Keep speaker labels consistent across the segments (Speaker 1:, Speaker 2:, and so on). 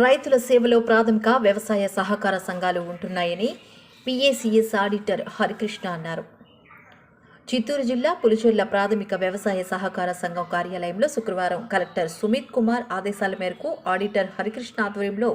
Speaker 1: రైతుల సేవలో ప్రాథమిక వ్యవసాయ సహకార సంఘాలు ఉంటున్నాయని పిఏసిఎస్ ఆడిటర్ హరికృష్ణ అన్నారు. చిత్తూరు జిల్లా పులిచెర్ల ప్రాథమిక వ్యవసాయ సహకార సంఘం కార్యాలయంలో శుక్రవారం కలెక్టర్ సుమిత్ కుమార్ ఆదేశాల మేరకు ఆడిటర్ హరికృష్ణ ఆధ్వర్యంలో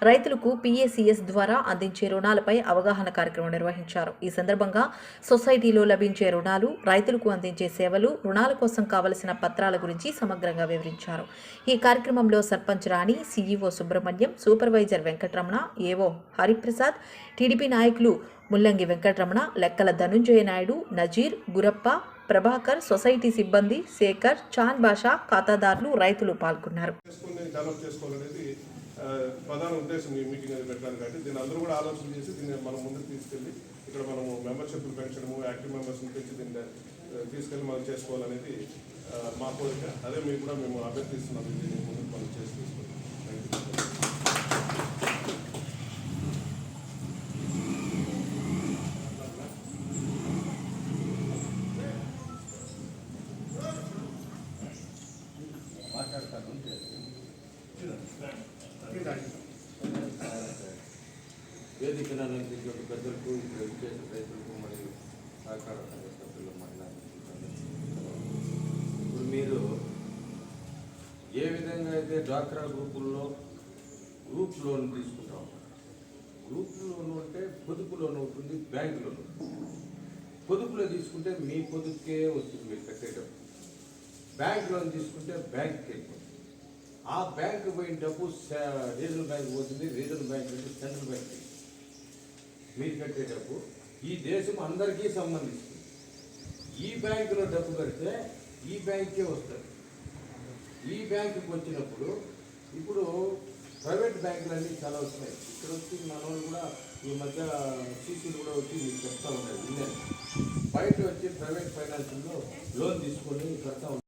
Speaker 1: రైతులకు పిఏసిఎస్ ద్వారా అందించే రుణాలపై అవగాహన కార్యక్రమం నిర్వహించారు. ఈ సందర్భంగా సొసైటీలో లభించే రుణాలు, రైతులకు అందించే సేవలు, రుణాల కోసం కావలసిన పత్రాల గురించి సమగ్రంగా వివరించారు. ఈ కార్యక్రమంలో సర్పంచ్ రాణి, సీఈఓ సుబ్రహ్మణ్యం, సూపర్వైజర్ వెంకటరమణ, ఏవో హరిప్రసాద్, టీడీపీ నాయకులు ముల్లంగి వెంకటరమణ, లెక్కల ధనుంజయ నాయుడు, నజీర్, గురప్ప, ప్రభాకర్, సొసైటీ సిబ్బంది, శేఖర్, చాన్ బాషా, ఖాతాదారులు, రైతులు పాల్గొన్నారు.
Speaker 2: ప్రధాన ఉద్దేశం ఈ మీటింగ్ అనేది పెట్టడానికి కాబట్టి దీన్ని అందరూ కూడా ఆలోచన చేసి దీన్ని మనం ముందుకు తీసుకెళ్ళి ఇక్కడ మనము మెంబర్షిప్ పెంచడము, యాక్టివ్ మెంబర్స్ని పెంచి దీన్ని తీసుకెళ్ళి మనం చేసుకోవాలనేది మా కోరిక. అదే మీకు కూడా మేము అభ్యర్థిస్తున్నాం. దీన్ని ముందుకు మనం చేసి తీసుకుంటాం.
Speaker 3: వేదికను అలంకరించిన పెద్దలకు, ఎడ్యుకేషన్ రైతులకు మరియు సహకార సంఘ సభ్యులు ఇప్పుడు మీరు ఏ విధంగా అయితే డ్వాక్రా గ్రూప్ లోన్ తీసుకుంటా ఉంటారు. గ్రూప్ లోన్ అంటే పొదుపు లోన్ ఉంటుంది, బ్యాంక్ లోన్ ఉంటుంది. పొదుపులో తీసుకుంటే మీ పొదుపుకే వస్తుంది మీరు కట్టేటప్పుడు. బ్యాంక్ లోన్ తీసుకుంటే బ్యాంక్కి వెళ్ళిపోతుంది. ఆ బ్యాంక్ పోయిన డబ్బు రీజనల్ బ్యాంక్ పోతుంది. రీజనల్ బ్యాంక్ అంటే సెంట్రల్ బ్యాంక్. మీరు కట్టే డబ్బు ఈ దేశం అందరికీ సంబంధిస్తుంది. ఈ బ్యాంకులో డబ్బు కడితే ఈ బ్యాంక్కే వస్తుంది. ఈ బ్యాంకుకి వచ్చినప్పుడు ఇప్పుడు ప్రైవేట్ బ్యాంకులన్నీ చాలా వస్తున్నాయి. ఇక్కడ వచ్చి మన వాళ్ళు కూడా ఈ మధ్య సీసీలు కూడా వచ్చి మీకు చెప్తా ఉన్నారు. బయట వచ్చి ప్రైవేట్ ఫైనాన్స్లో లోన్ తీసుకొని కడతా